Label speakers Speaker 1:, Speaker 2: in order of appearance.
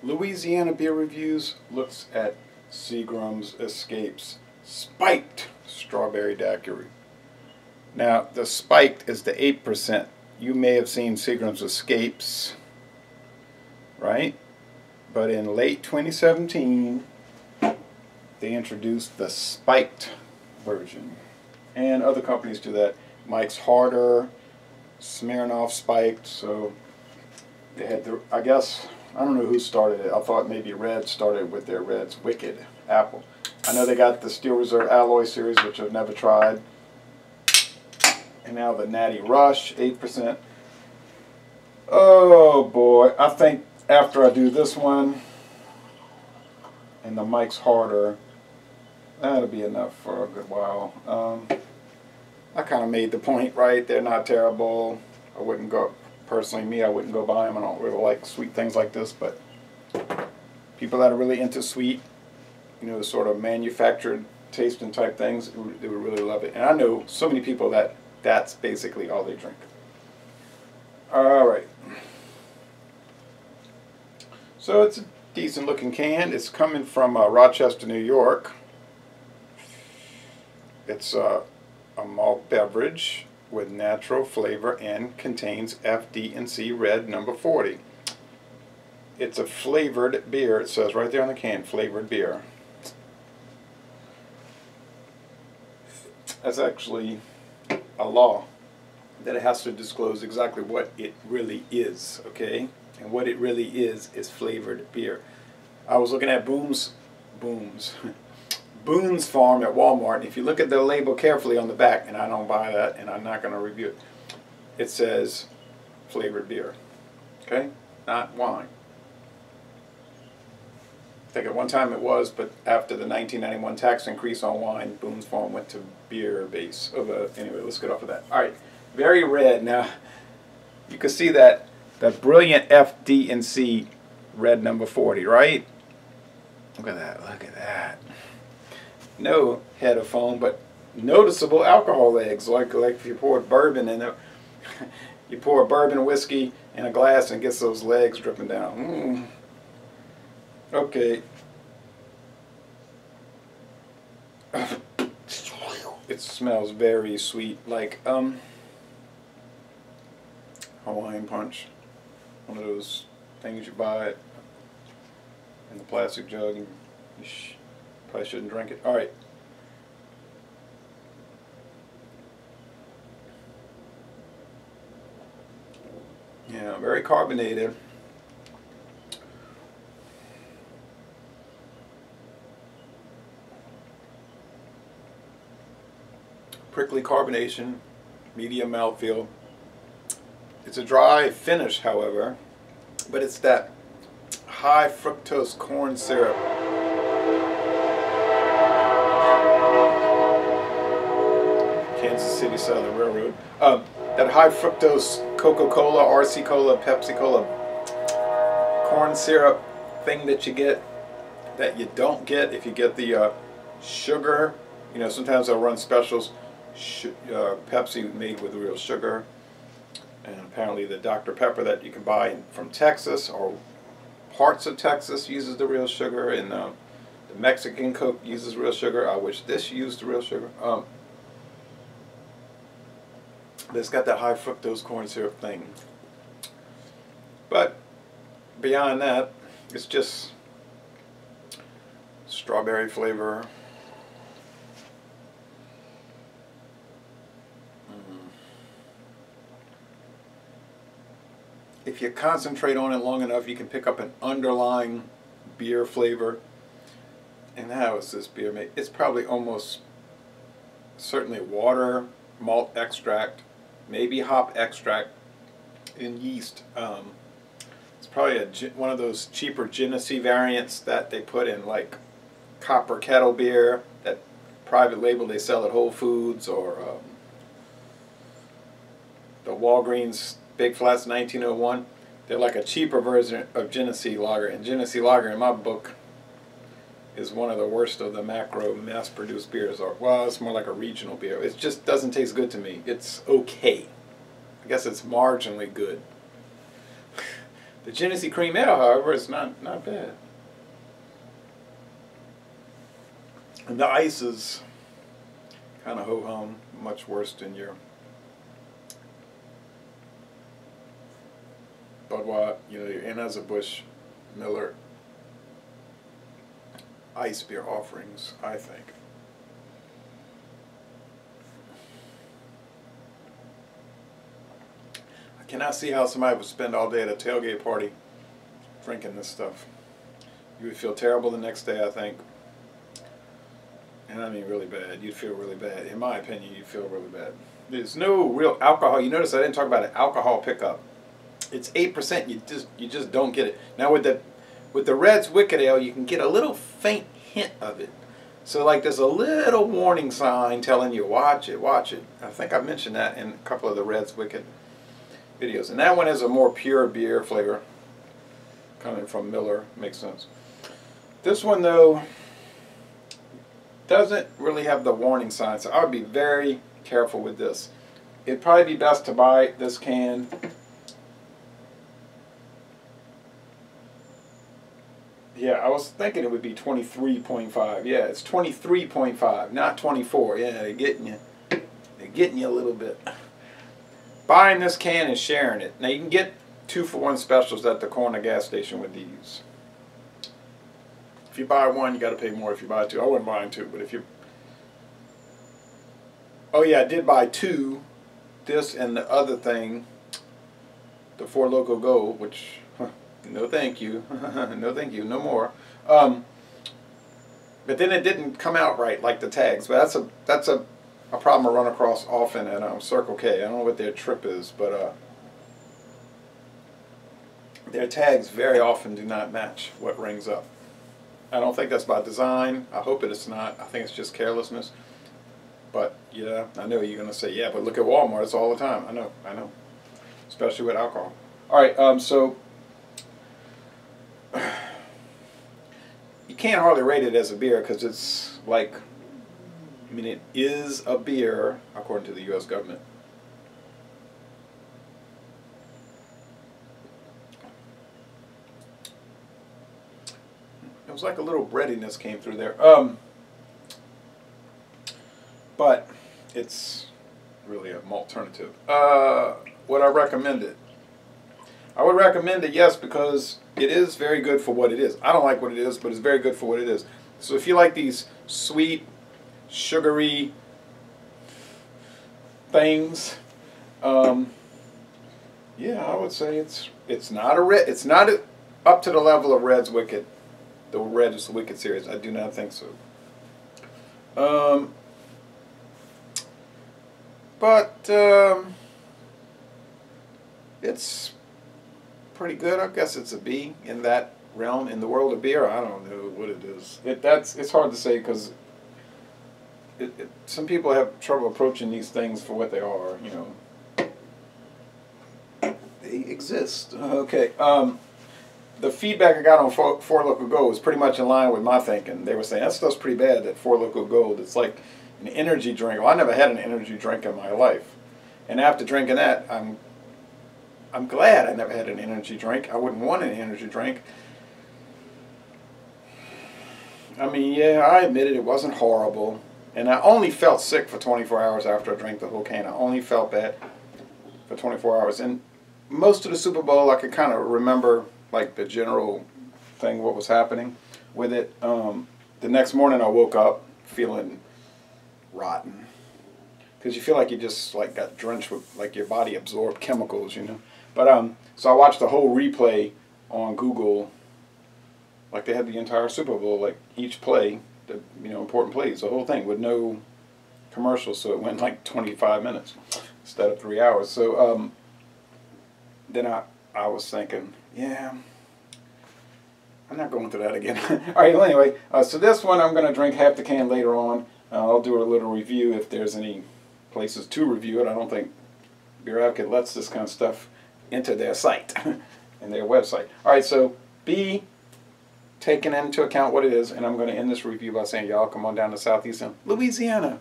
Speaker 1: Louisiana Beer Reviews looks at Seagram's Escapes Spiked Strawberry Daiquiri. Now, the spiked is the 8%. You may have seen Seagram's Escapes, right? But in late 2017, they introduced the spiked version. And other companies do that. Mike's Harder, Smirnoff Spiked. So they had the, I guess, I don't know who started it. I thought maybe Red started with their Red's Wicked Apple. I know they got the Steel Reserve Alloy series, which I've never tried. And now the Natty Rush, 8%. Oh boy, I think after I do this one and the Mike's Harder, that'll be enough for a good while. I kind of made the point, right? They're not terrible. I wouldn't go, personally me, I wouldn't go buy them. I don't really like sweet things like this, but people that are really into sweet, you know, sort of manufactured tasting type things, they would really love it. And I know so many people that that's basically all they drink. Alright. So it's a decent looking can. It's coming from Rochester, New York. It's a malt beverage with natural flavor and contains FD&C Red number 40. It's a flavored beer. It says right there on the can, flavored beer. That's actually a law that it has to disclose exactly what it really is, okay? And what it really is flavored beer. I was looking at Boone's Farm at Walmart, and if you look at the label carefully on the back, and I don't buy that, and I'm not going to review it, it says flavored beer, okay? Not wine. I think at one time it was, but after the 1991 tax increase on wine, Boone's Farm went to beer base. Anyway, let's get off of that. All right, very red. Now, you can see that brilliant FD&C Red number 40, right? Look at that, look at that. No head of foam, but noticeable alcohol legs, like if you pour bourbon in it. You pour a bourbon whiskey in a glass and it gets those legs dripping down. Okay. It smells very sweet, like Hawaiian Punch. One of those things you buy in the plastic jug and you probably shouldn't drink it. Alright. Yeah, very carbonated. Prickly carbonation, medium mouthfeel. It's a dry finish, however, but it's that high fructose corn syrup. Kansas City Southern Railroad. That high fructose Coca-Cola, RC Cola, Pepsi Cola corn syrup thing that you get, that you don't get if you get the sugar. You know, sometimes they'll run specials. Pepsi made with real sugar, and apparently the Dr. Pepper that you can buy from Texas or parts of Texas uses the real sugar, and the Mexican Coke uses real sugar. I wish this used the real sugar. But it's got that high fructose corn syrup thing. But beyond that, it's just strawberry flavor. If you concentrate on it long enough, you can pick up an underlying beer flavor. And how is this beer made? It's probably almost certainly water, malt extract, maybe hop extract, and yeast. It's probably one of those cheaper Genesee variants that they put in like Copper Kettle beer, that private label they sell at Whole Foods, or the Walgreens Big Flats 1901. They're like a cheaper version of Genesee Lager, and Genesee Lager in my book is one of the worst of the macro mass-produced beers. Or, well, it's more like a regional beer. It just doesn't taste good to me. It's okay. I guess it's marginally good. The Genesee Cream Ale, however, is not bad. And the ice is kind of ho-hum, much worse than your Budweiser, you know, your Anheuser-Busch, Miller ice beer offerings, I think. I cannot see how somebody would spend all day at a tailgate party drinking this stuff. You would feel terrible the next day, I think. And I mean really bad. You'd feel really bad. In my opinion, you'd feel really bad. There's no real alcohol. You notice I didn't talk about an alcohol pickup. It's 8%. You just don't get it. Now with the Red's Wicked Ale, you can get a little faint hint of it. So like there's a little warning sign telling you watch it, watch it. I think I mentioned that in a couple of the Red's Wicked videos. And that one has a more pure beer flavor coming from Miller. Makes sense. This one though doesn't really have the warning sign, so I would be very careful with this. It'd probably be best to buy this can yeah, I was thinking it would be 23.5. Yeah, it's 23.5, not 24. Yeah, they're getting you a little bit. Buying this can and sharing it. Now you can get 2-for-1 specials at the corner gas station with these. If you buy one, you got to pay more. If you buy two, I wouldn't buy two, but if you... Oh yeah, I did buy two. This and the other thing, the Four Loko Gold, which... No thank you. No thank you. No more. But then it didn't come out right, like the tags. But that's a problem I run across often at Circle K. I don't know what their trip is, but their tags very often do not match what rings up. I don't think that's by design. I hope it is not. I think it's just carelessness. But yeah, I know you're gonna say, yeah, but look at Walmart. It's all the time. I know. Especially with alcohol. All right. So. You can't hardly rate it as a beer because it's like, I mean, it is a beer according to the U.S. government. It was like a little breadiness came through there. But it's really an alternative. Would I recommend it? I would recommend it, yes, because it is very good for what it is. I don't like what it is, but it's very good for what it is. So if you like these sweet, sugary things, yeah, I would say it's not up to the level of Red's Wicked, the Red's Wicked series. I do not think so. But it's pretty good. I guess it's a B in that realm. In the world of beer, I don't know what it is. It's hard to say because some people have trouble approaching these things for what they are. You know, they exist. Okay. The feedback I got on Four Loko Gold was pretty much in line with my thinking. They were saying that stuff's pretty bad. That Four Loko Gold. It's like an energy drink. Well, I never had an energy drink in my life, and after drinking that, I'm glad I never had an energy drink. I wouldn't want an energy drink. I mean, yeah, I admitted it wasn't horrible. And I only felt sick for 24 hours after I drank the whole can. I only felt bad for 24 hours. And most of the Super Bowl, I could kind of remember, like, the general thing, what was happening with it. The next morning I woke up feeling rotten. Because you feel like you just, like, got drenched with, like, your body absorbed chemicals, you know. But so I watched the whole replay on Google, like they had the entire Super Bowl, like each play, the important plays, the whole thing with no commercials, so it went like 25 minutes instead of 3 hours. So then I was thinking, yeah, I'm not going through that again. All right, well, anyway, so this one I'm going to drink half the can later on. I'll do a little review if there's any places to review it. I don't think Beer Advocate lets this kind of stuff into their site and their website. All right, so be taking into account what it is, and I'm going to end this review by saying, y'all come on down to Southeastern Louisiana.